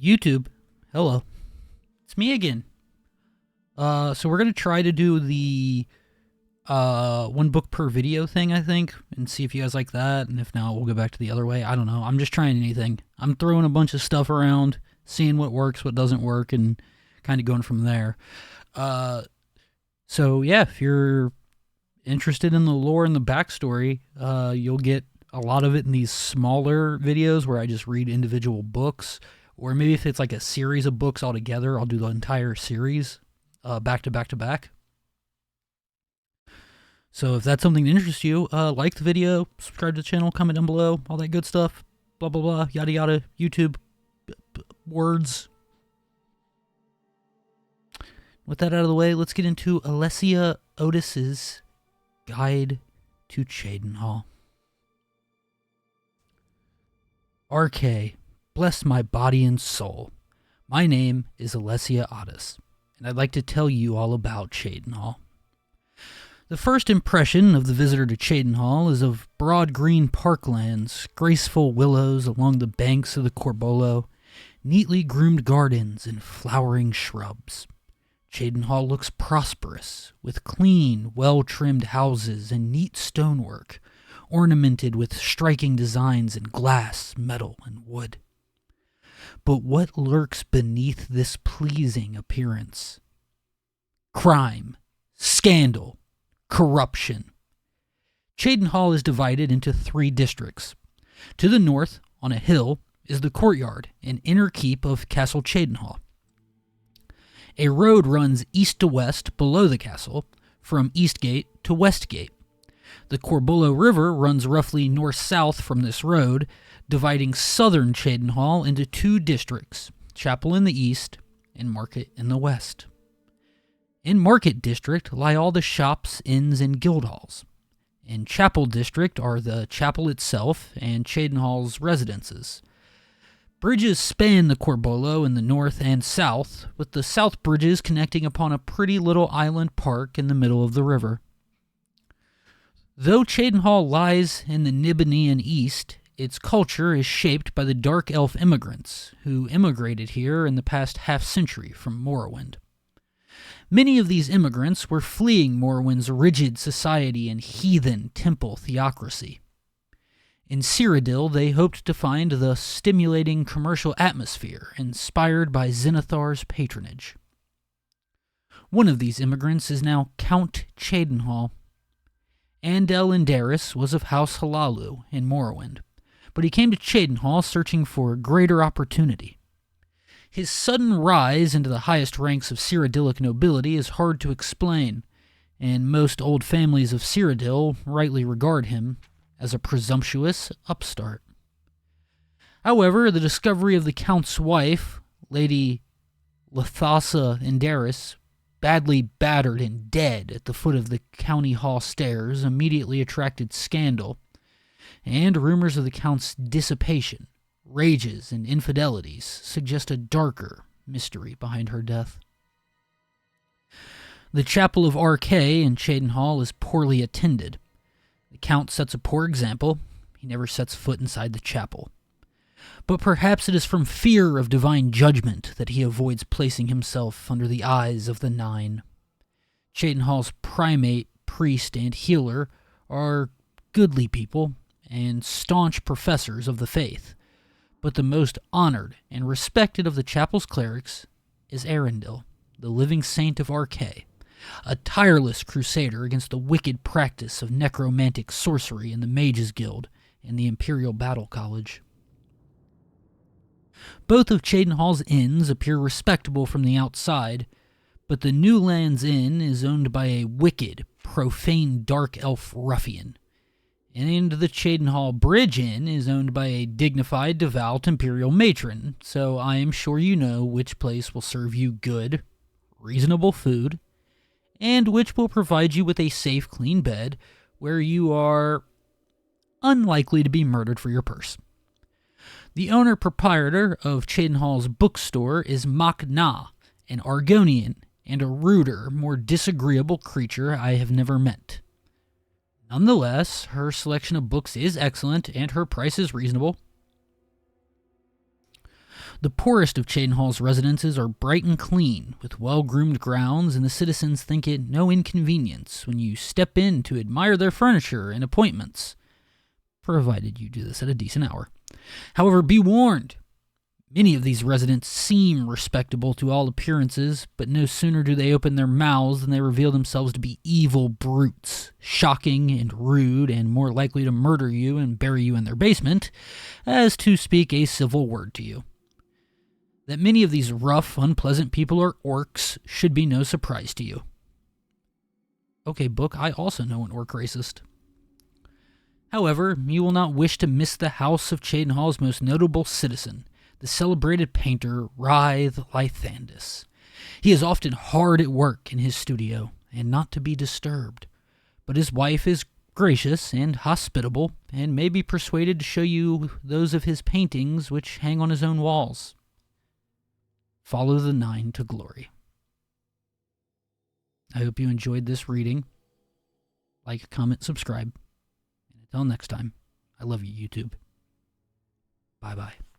YouTube, hello. It's me again. So we're going to try to do the one book per video thing, I think, and see if you guys like that, and if not, we'll go back to the other way. I don't know. I'm just trying anything. I'm throwing a bunch of stuff around, seeing what works, what doesn't work, and kind of going from there. So yeah, if you're interested in the lore and the backstory, you'll get a lot of it in these smaller videos where I just read individual books, or maybe if it's like a series of books altogether, I'll do the entire series back to back to back. So if that's something that interests you, like the video, subscribe to the channel, comment down below, all that good stuff, blah, blah, blah, yada, yada, YouTube words. With that out of the way, let's get into Alessia Otis's Guide to CHEYDINHAL. RK, bless my body and soul. My name is Alessia Otis, and I'd like to tell you all about CHEYDINHAL. The first impression of the visitor to CHEYDINHAL is of broad green parklands, graceful willows along the banks of the Corbolo, neatly groomed gardens and flowering shrubs. CHEYDINHAL looks prosperous, with clean, well-trimmed houses and neat stonework, ornamented with striking designs in glass, metal, and wood. But what lurks beneath this pleasing appearance? Crime, scandal, corruption. CHEYDINHAL is divided into 3 districts. To the north, on a hill, is the courtyard and inner keep of Castle CHEYDINHAL. A road runs east to west below the castle, from Eastgate to Westgate. The Corbolo River runs roughly north-south from this road, dividing southern CHEYDINHAL into 2 districts, Chapel in the east and Market in the west. In Market District lie all the shops, inns, and guild halls. In Chapel District are the chapel itself and CHEYDINHAL's residences. Bridges span the Corbolo in the north and south, with the south bridges connecting upon a pretty little island park in the middle of the river. Though CHEYDINHAL lies in the Nibelungian East, its culture is shaped by the Dark Elf immigrants who immigrated here in the past half-century from Morrowind. Many of these immigrants were fleeing Morrowind's rigid society and heathen temple theocracy. In Cyrodiil, they hoped to find the stimulating commercial atmosphere inspired by Zenithar's patronage. One of these immigrants is now Count CHEYDINHAL. Andel Indaris was of House Halalu in Morrowind, but he came to CHEYDINHAL searching for greater opportunity. His sudden rise into the highest ranks of Cyrodiilic nobility is hard to explain, and most old families of Cyrodiil rightly regard him as a presumptuous upstart. However, the discovery of the Count's wife, Lady Lathasa Indaris, badly battered and dead at the foot of the county hall stairs, immediately attracted scandal, and rumors of the Count's dissipation, rages, and infidelities suggest a darker mystery behind her death. The Chapel of RK in CHEYDINHAL is poorly attended. The Count sets a poor example. He never sets foot inside the chapel. But perhaps it is from fear of divine judgment that he avoids placing himself under the eyes of the 9. CHEYDINHAL's primate, priest, and healer are goodly people and staunch professors of the faith, but the most honored and respected of the chapel's clerics is Arundel, the living saint of RK, a tireless crusader against the wicked practice of necromantic sorcery in the Mages Guild and the Imperial Battle College. Both of CHEYDINHAL's inns appear respectable from the outside, but the Newlands Inn is owned by a wicked, profane dark elf ruffian, and the CHEYDINHAL Bridge Inn is owned by a dignified, devout imperial matron, so I am sure you know which place will serve you good, reasonable food, and which will provide you with a safe, clean bed where you are unlikely to be murdered for your purse. The owner-proprietor of CHEYDINHAL's bookstore is Mak Na, an Argonian and a ruder, more disagreeable creature I have never met. Nonetheless, her selection of books is excellent and her price is reasonable. The poorest of Cheydinhal's residences are bright and clean, with well-groomed grounds, and the citizens think it no inconvenience when you step in to admire their furniture and appointments, provided you do this at a decent hour. However, be warned. Many of these residents seem respectable to all appearances, but no sooner do they open their mouths than they reveal themselves to be evil brutes, shocking and rude, and more likely to murder you and bury you in their basement, as to speak a civil word to you. That many of these rough, unpleasant people are orcs should be no surprise to you. Okay, book, I also know an orc racist. However, you will not wish to miss the house of Cheydinhal's most notable citizen, the celebrated painter Writhe Lythandus. He is often hard at work in his studio, and not to be disturbed, but his wife is gracious and hospitable, and may be persuaded to show you those of his paintings which hang on his own walls. Follow the 9 to glory. I hope you enjoyed this reading. Like, comment, subscribe. And until next time, I love you, YouTube. Bye-bye.